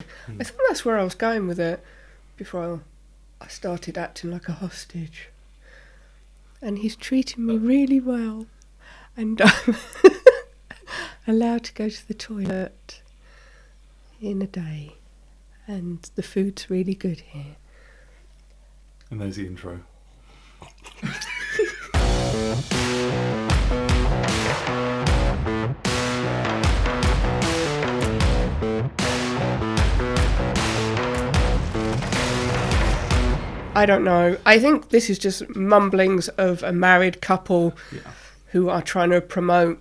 I think that's where I was going with it before I started acting like a hostage. And he's treating me really well. And I'm allowed to go to the toilet in a day. And the food's really good here. And there's the intro. I don't know. I think this is just mumblings of a married couple who are trying to promote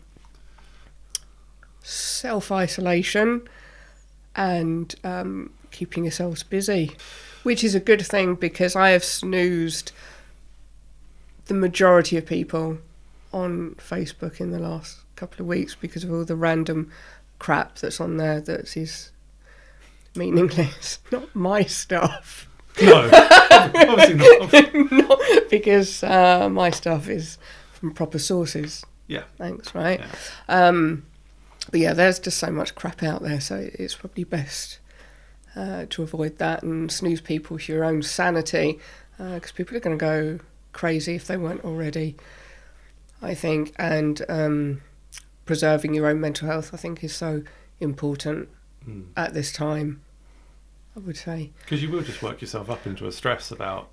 self-isolation and keeping yourselves busy, which is a good thing because I have snoozed the majority of people on Facebook in the last couple of weeks because of all the random crap that's on there that is meaningless. Not my stuff. No, obviously not. Not because my stuff is from proper sources. Yeah. Thanks, right? Yeah. But yeah, there's just so much crap out there, so it's probably best to avoid that and snooze people for your own sanity, because people are going to go crazy if they weren't already, I think. And preserving your own mental health, I think, is so important at this time, I would say. Because you will just work yourself up into a stress about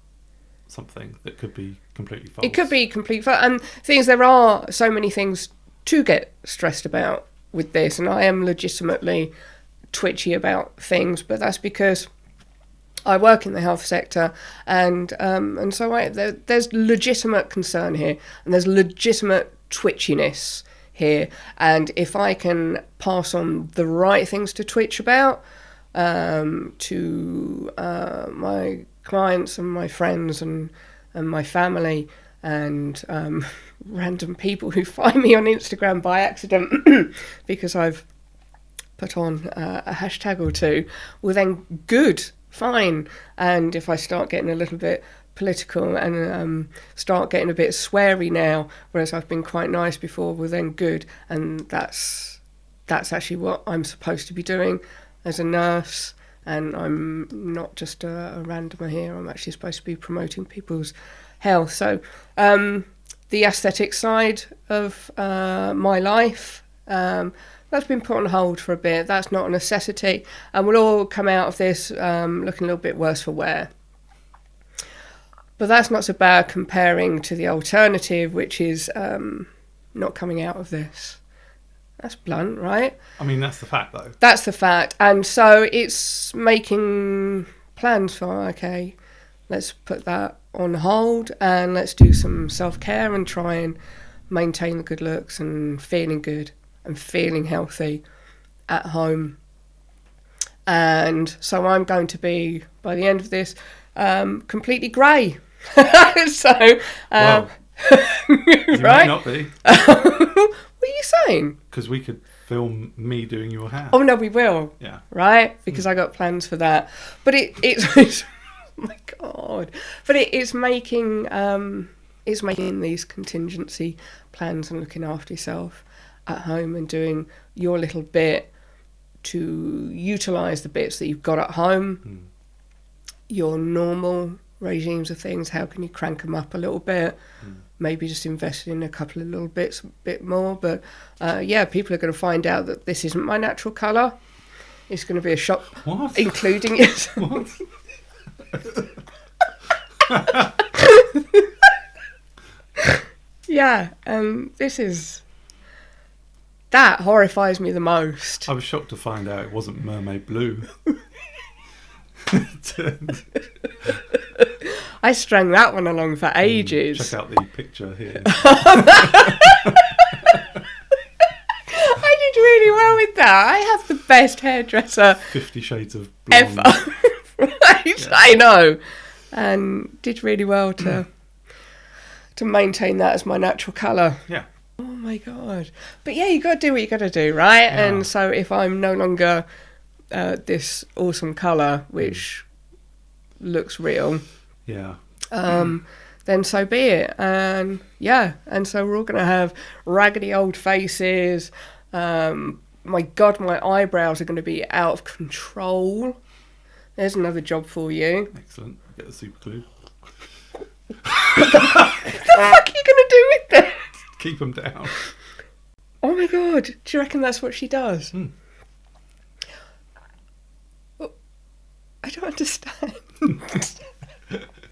something that could be completely false. It could be complete false. And things, there are so many things to get stressed about with this, and I am legitimately twitchy about things, but that's because I work in the health sector, and so there's legitimate concern here, and there's legitimate twitchiness here, and if I can pass on the right things to twitch about to my clients and my friends and my family and random people who find me on Instagram by accident because I've put on a hashtag or two, well then good, fine. And if I start getting a little bit political and start getting a bit sweary now, whereas I've been quite nice before, well then good. And that's actually what I'm supposed to be doing as a nurse, and I'm not just a randomer here. I'm actually supposed to be promoting people's health. So the aesthetic side of my life, that's been put on hold for a bit. That's not a necessity, and we'll all come out of this looking a little bit worse for wear. But that's not so bad comparing to the alternative, which is not coming out of this. That's blunt, right? I mean, that's the fact, though. That's the fact. And so it's making plans for, okay, let's put that on hold and let's do some self-care and try and maintain the good looks and feeling good and feeling healthy at home. And so I'm going to be, by the end of this, completely grey. So, well, you right? might not be. What are you saying? Because we could film me doing your hair. Oh no, we will. Yeah. Right? Because I got plans for that. But it's oh my God. But it's making these contingency plans and looking after yourself at home and doing your little bit to utilise the bits that you've got at home. Your normal regimes of things, how can you crank them up a little bit? Maybe just invest in a couple of little bits a bit more. But yeah, people are going to find out that this isn't my natural colour. It's going to be a shock. What? Including it. What? Yeah, that horrifies me the most. I was shocked to find out it wasn't mermaid blue. I strung that one along for ages. Check out the picture here. I did really well with that. I have the best hairdresser 50 Shades of Blonde. ever. Right? Yeah. I know. And did really well to maintain that as my natural colour. Yeah. Oh my God. But yeah, you got to do what you got to do, right? Yeah. And so if I'm no longer this awesome colour, which looks real, yeah, then so be it. And yeah, and so we're all going to have raggedy old faces, my God, my eyebrows are going to be out of control. There's another job for you. Excellent. Get the super glue. What the fuck are you going to do with them? Keep them down. Oh my God, do you reckon that's what she does? I don't understand.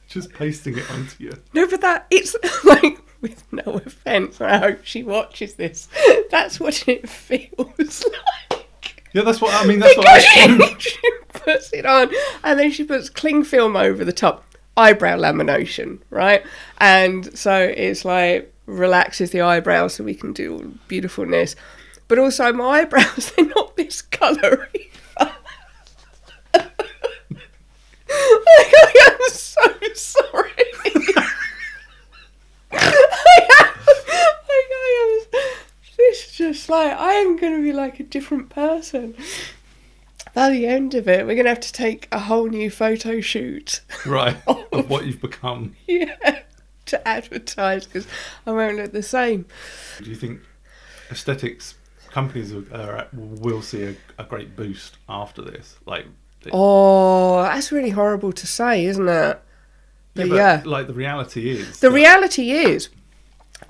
Just pasting it onto you. No, but it's like, with no offence, I hope she watches this, that's what it feels like. Yeah, that's what I mean. That's Because what she puts it on, and then she puts cling film over the top. Eyebrow lamination, right? And so it's like relaxes the eyebrows so we can do all beautifulness. But also my eyebrows, they're not this colour either. I am so sorry. It's just like, I am going to be like a different person. By the end of it, we're going to have to take a whole new photo shoot. Right, of what you've become. Yeah, to advertise, because I won't look the same. Do you think aesthetics companies will see a great boost after this? Oh, that's really horrible to say, isn't it? But yeah. Like the reality is. The reality is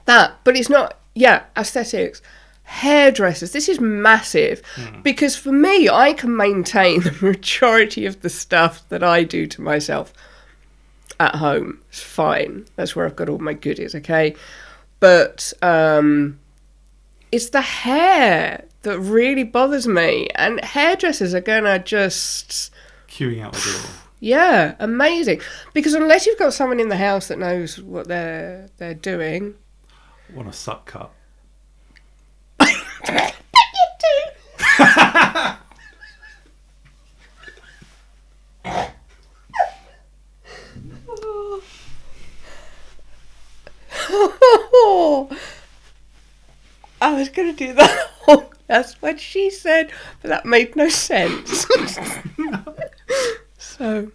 that, but it's not, aesthetics. Hairdressers, this is massive, because for me, I can maintain the majority of the stuff that I do to myself at home. It's fine. That's where I've got all my goodies, okay? But it's the hair that really bothers me, and hairdressers are gonna just queuing out the door. Yeah, amazing. Because unless you've got someone in the house that knows what they're doing, want a suck cut. You do. I was going to do that. That's what she said, but that made no sense. So,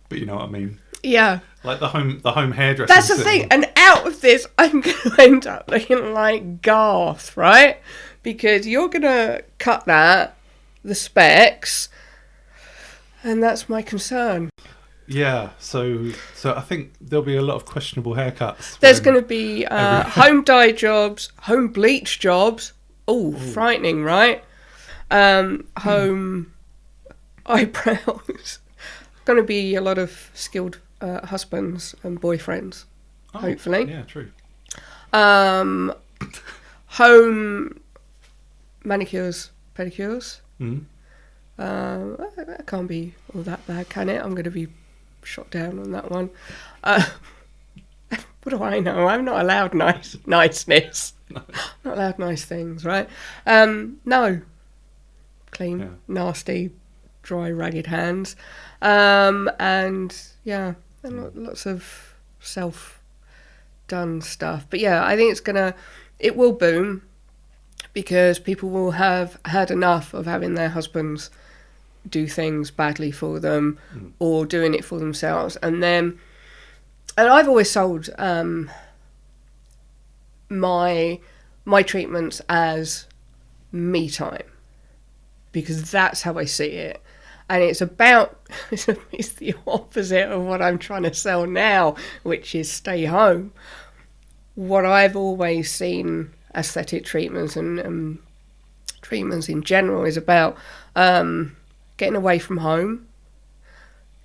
but you know what I mean. Yeah. Like the home hairdresser. That's the thing. And out of this, I'm going to end up looking like Garth, right? Because you're going to cut that, the specs, and that's my concern. Yeah, so I think there'll be a lot of questionable haircuts. There's going to be home dye jobs, home bleach jobs. Ooh, frightening, right? Home eyebrows. Going to be a lot of skilled husbands and boyfriends, hopefully. Yeah, true. Home manicures, pedicures. That can't be all that bad, can it? I'm going to be shot down on that one. What do I know? I'm not allowed niceness. No. Not allowed nice things, right? No. Clean, nasty, dry, ragged hands. And lots of self-done stuff. But yeah, I think it will boom because people will have had enough of having their husbands do things badly for them or doing it for themselves. And I've always sold my treatments as me time because that's how I see it. And it's the opposite of what I'm trying to sell now, which is stay home. What I've always seen aesthetic treatments and treatments in general is about getting away from home,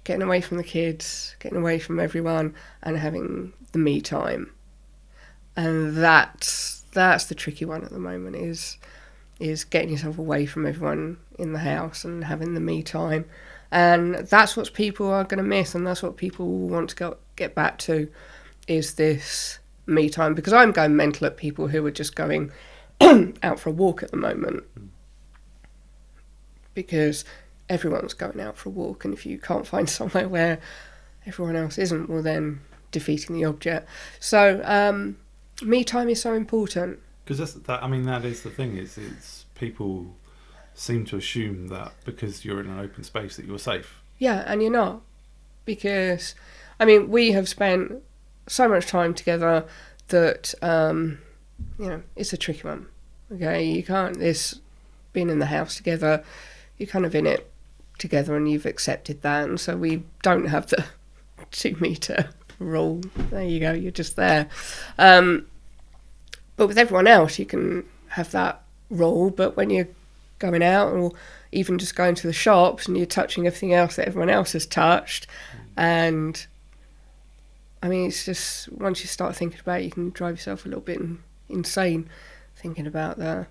getting away from the kids, getting away from everyone, and having the me time. And that's the tricky one at the moment is getting yourself away from everyone in the house and having the me time. And that's what people are going to miss, and that's what people want to get back to, is this me time. Because I'm going mental at people who are just going out for a walk at the moment. Because everyone's going out for a walk, and if you can't find somewhere where everyone else isn't, well then defeating the object. So me time is so important. Because that is the thing, is it's people seem to assume that because you're in an open space that you're safe. Yeah, and you're not. Because, we have spent so much time together that, it's a tricky one. Okay, you can't, been in the house together, you're kind of in it together and you've accepted that. And so we don't have the 2 metre rule. There you go, you're just there. But with everyone else, you can have that rule. But when you're going out or even just going to the shops and you're touching everything else that everyone else has touched, and I mean, it's just, once you start thinking about it, you can drive yourself a little bit insane thinking about the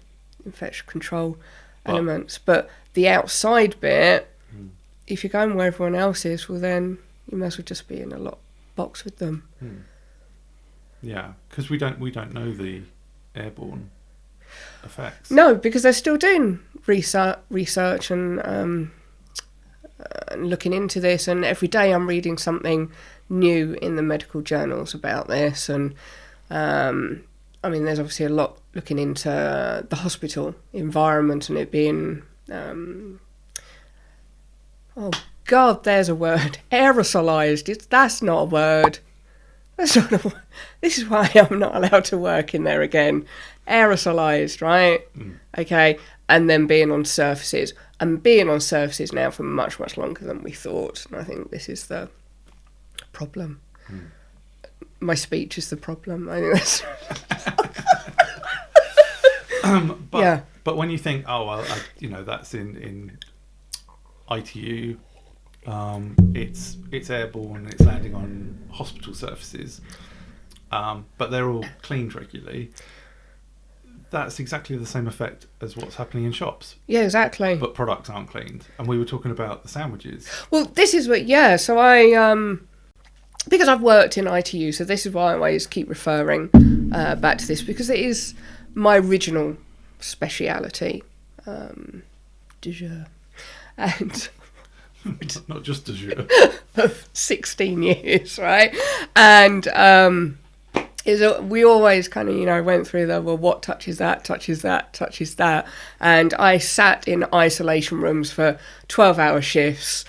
infection control elements. But the outside bit, if you're going where everyone else is, well then you must as well just be in a box with them. Yeah, because we don't know the airborne effects. No, because they're still doing research and looking into this, and every day I'm reading something new in the medical journals about this. And I mean, there's obviously a lot looking into the hospital environment and it being oh God, there's a word, aerosolized. That's not a word. That's not a word. This is why I'm not allowed to work in there again. Aerosolized, right? Okay, and then being on surfaces, and being on surfaces now for much, much longer than we thought. And I think this is the problem. My speech is the problem. I think that's but when you think, oh well, that's in ITU, it's airborne, it's landing on hospital surfaces, but they're all cleaned regularly. That's exactly the same effect as what's happening in shops. Yeah, exactly. But products aren't cleaned. And we were talking about the sandwiches. Well, this is what, so I, because I've worked in ITU, so this is why I always keep referring back to this, because it is my original speciality, du jour. And not just du jour. of 16 years, right? And we always kind of, went through what touches that. And I sat in isolation rooms for 12-hour shifts,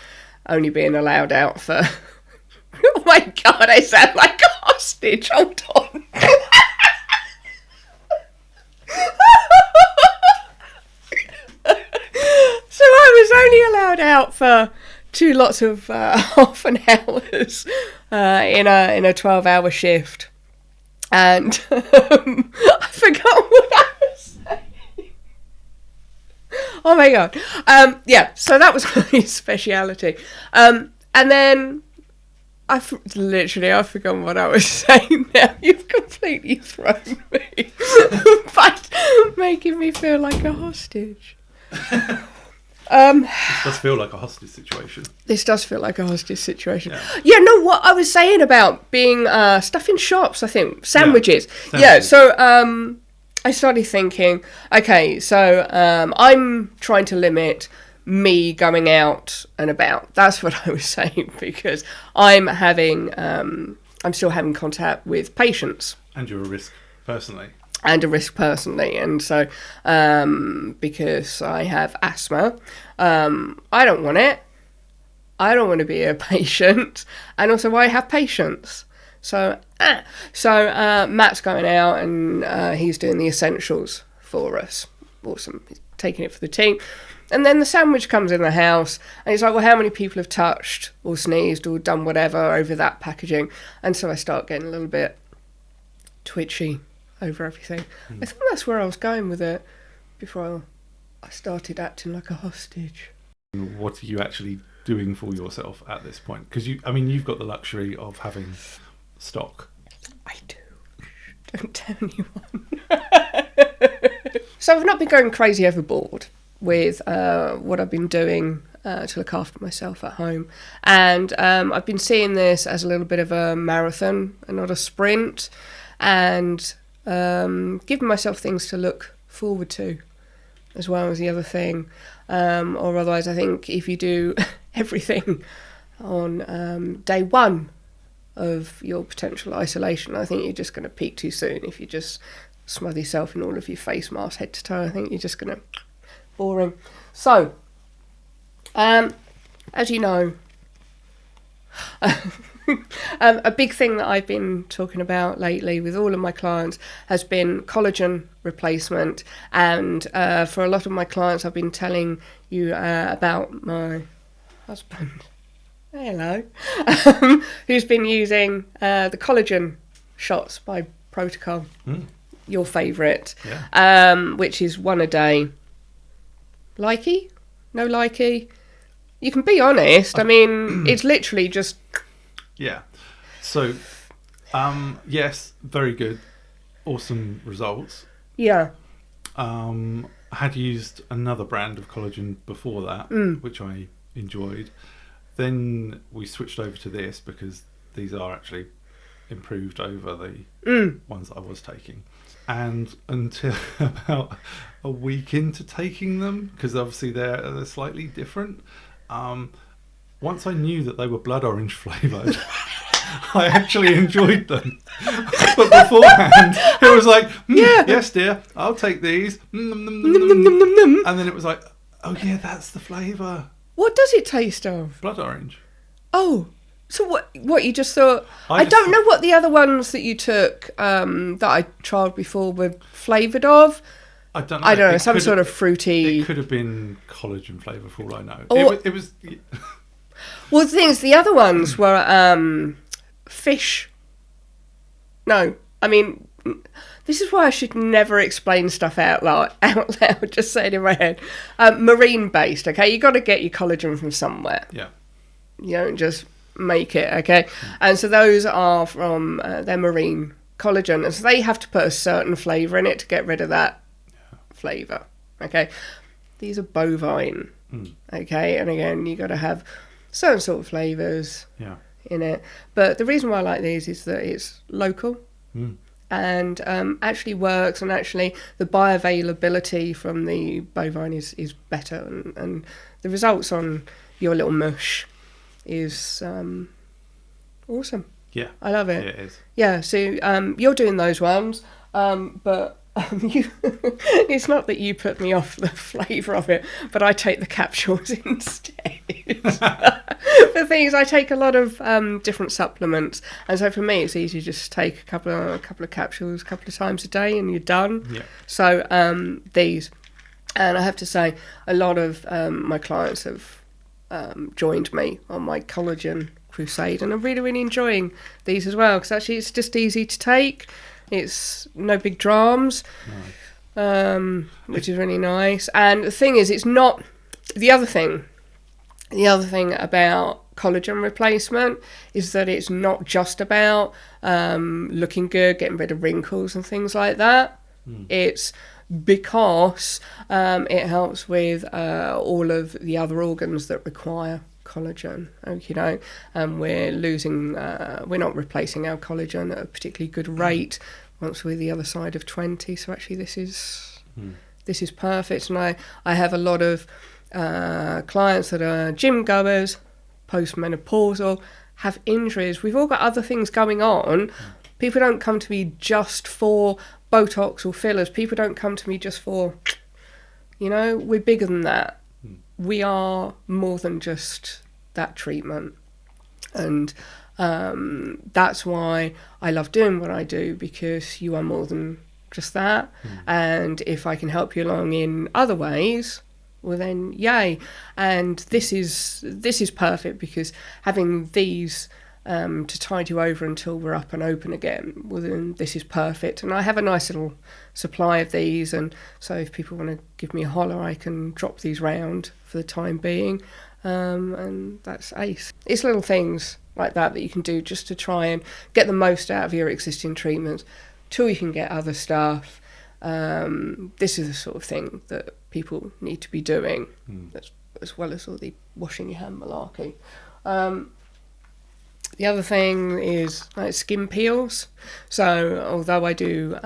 only being allowed out for... Oh my God, I sound like a hostage. Hold on. So I was only allowed out for 2 lots of half an hours in a 12-hour shift. And I forgot what I was saying. Oh my God. So that was my speciality. And then I've forgotten what I was saying now. You've completely thrown me by making me feel like a hostage. This does feel like a hostage situation. This does feel like a hostage situation. Yeah, no, what I was saying about being stuff in shops, I think, sandwiches. Yeah, so I started thinking, okay, so I'm trying to limit me going out and about. That's what I was saying, because I'm still having contact with patients. And you're a risk personally. And so because I have asthma, I don't want it. I don't want to be a patient, and also I have patients. So Matt's going out and he's doing the essentials for us. Awesome, he's taking it for the team. And then the sandwich comes in the house, and he's like, well, how many people have touched or sneezed or done whatever over that packaging? And so I start getting a little bit twitchy over everything. I think that's where I was going with it before I started acting like a hostage. What are you actually doing for yourself at this point? Because you've got the luxury of having stock. I do. Don't tell anyone. So I've not been going crazy overboard with what I've been doing to look after myself at home. And I've been seeing this as a little bit of a marathon and not a sprint. And giving myself things to look forward to as well as the other thing. Or otherwise, I think if you do everything on day one of your potential isolation, I think you're just going to peak too soon. If you just smother yourself in all of your face masks head to toe, I think you're just going to... boring. So, as you know... A big thing that I've been talking about lately with all of my clients has been collagen replacement. And for a lot of my clients, I've been telling you about my husband, hello, who's been using the collagen shots by Protocol, your favourite, which is one a day. Likey? No likey? You can be honest. I mean, it's literally just... Yeah. So, yes, very good. Awesome results. Yeah. I had used another brand of collagen before that, which I enjoyed. Then we switched over to this because these are actually improved over the ones that I was taking. And until about a week into taking them, because obviously they're slightly different, once I knew that they were blood orange flavoured, I actually enjoyed them. But beforehand, it was like, yes, dear, I'll take these. And then it was like, oh, yeah, that's the flavour. What does it taste of? Blood orange. Oh, so what you just thought... I don't know what the other ones that you took that I trialled before were flavoured of. I don't know. I don't know, some sort of fruity... It could have been collagen flavour for all I know. Or, it was... Well, the thing is, the other ones were fish. No, I mean, this is why I should never explain stuff out loud, just say it in my head. Marine-based, okay? You got to get your collagen from somewhere. Yeah. You don't just make it, okay? And so those are from their marine collagen, and so they have to put a certain flavour in it to get rid of that flavour, okay? These are bovine, okay? And again, you got to have certain sort of flavours in it. But the reason why I like these is that it's local and actually works, and actually the bioavailability from the bovine is better, and the results on your little mush is awesome. Yeah. I love it. Yeah, it is. Yeah, so you're doing those ones, but it's not that you put me off the flavour of it, but I take the capsules instead. The thing is, I take a lot of different supplements, and so for me it's easy to just take a couple of capsules a couple of times a day and you're done. Yeah. So these, and I have to say a lot of my clients have joined me on my collagen crusade, and I'm really, really enjoying these as well, because actually it's just easy to take. It's no big dramas, which is really nice. And the thing is, it's not... The other thing about collagen replacement is that it's not just about looking good, getting rid of wrinkles and things like that. It's because it helps with all of the other organs that require collagen, and we're not replacing our collagen at a particularly good rate once we're the other side of 20. So actually this is perfect. And I have a lot of clients that are gym goers, postmenopausal, have injuries. We've all got other things going on. People don't come to me just for Botox or fillers. People don't come to me just for, we're bigger than that. We are more than just that treatment. And that's why I love doing what I do, because you are more than just that. And if I can help you along in other ways, well then yay. And this is perfect, because having these to tide you over until we're up and open again, well then this is perfect. And I have a nice little supply of these, and so if people want to give me a holler, I can drop these round for the time being, and that's ace. It's little things like that you can do just to try and get the most out of your existing treatments till you can get other stuff. This is the sort of thing that people need to be doing, as well as all the washing your hand malarkey. The other thing is like skin peels. So although I do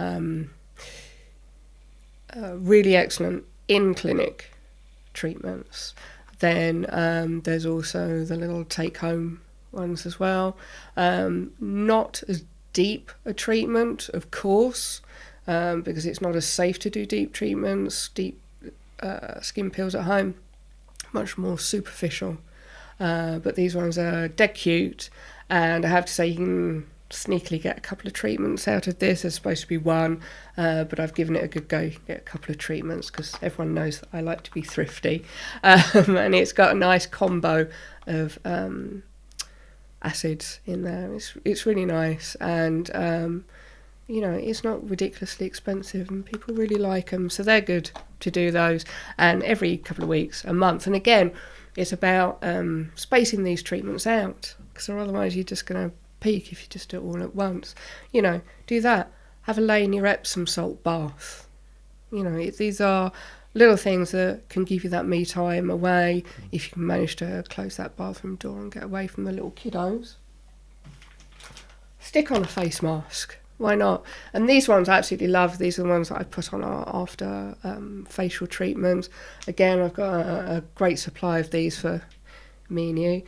really excellent in-clinic treatments, then there's also the little take-home ones as well. Not as deep a treatment, of course, because it's not as safe to do deep treatments, deep skin peels at home. Much more superficial. but these ones are dead cute, and I have to say you can sneakily get a couple of treatments out of this. There's supposed to be one, but I've given it a good go, get a couple of treatments, because everyone knows that I like to be thrifty. And it's got a nice combo of acids in there. It's really nice, and it's not ridiculously expensive, and people really like them, so they're good to do those. And every couple of weeks, a month, and again, it's about spacing these treatments out, because otherwise you're just going to peak if you just do it all at once. Do that. Have a lay in your Epsom salt bath. These are little things that can give you that me time away, if you can manage to close that bathroom door and get away from the little kiddos. Stick on a face mask. Why not? And these ones I absolutely love. These are the ones that I put on after facial treatments. Again, I've got a great supply of these for me and you.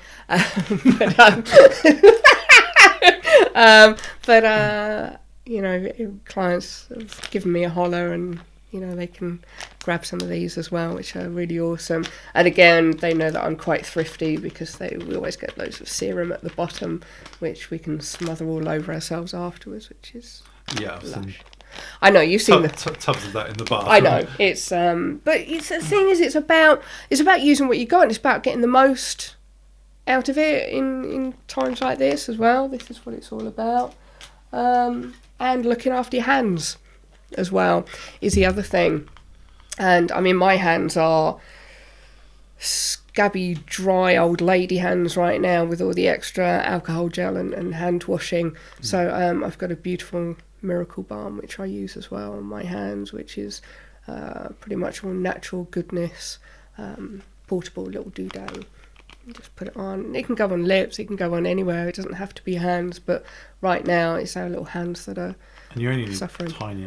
Clients have given me a holler, and they can grab some of these as well, which are really awesome. And again, they know that I'm quite thrifty, because we always get loads of serum at the bottom, which we can smother all over ourselves afterwards, which is lush. I know you've seen tubs of that in the bath. I know it's but the thing is, it's about using what you got, and it's about getting the most out of it in times like this as well. This is what it's all about. And looking after your hands as well is the other thing. And I mean, my hands are scabby, dry old lady hands right now, with all the extra alcohol gel and hand washing. So I've got a beautiful miracle balm which I use as well on my hands, which is pretty much all natural goodness, portable little doodah. Just put it on. It can go on lips, it can go on anywhere, it doesn't have to be hands, but right now it's our little hands that are and you only suffering. Tiny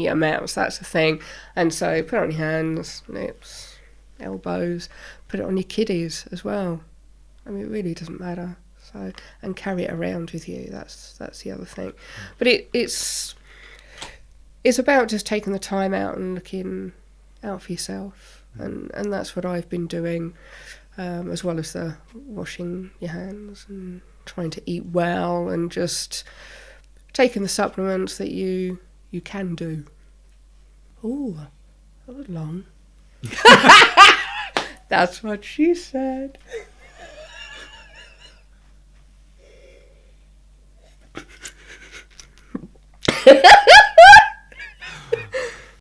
amounts, that's the thing. And so put it on your hands, lips, elbows, put it on your kiddies as well. I mean, it really doesn't matter. So, and carry it around with you. That's the other thing. But it's about just taking the time out and looking out for yourself, and that's what I've been doing. As well as the washing your hands and trying to eat well, and just taking the supplements that you can do. Ooh, that was long. That's what she said.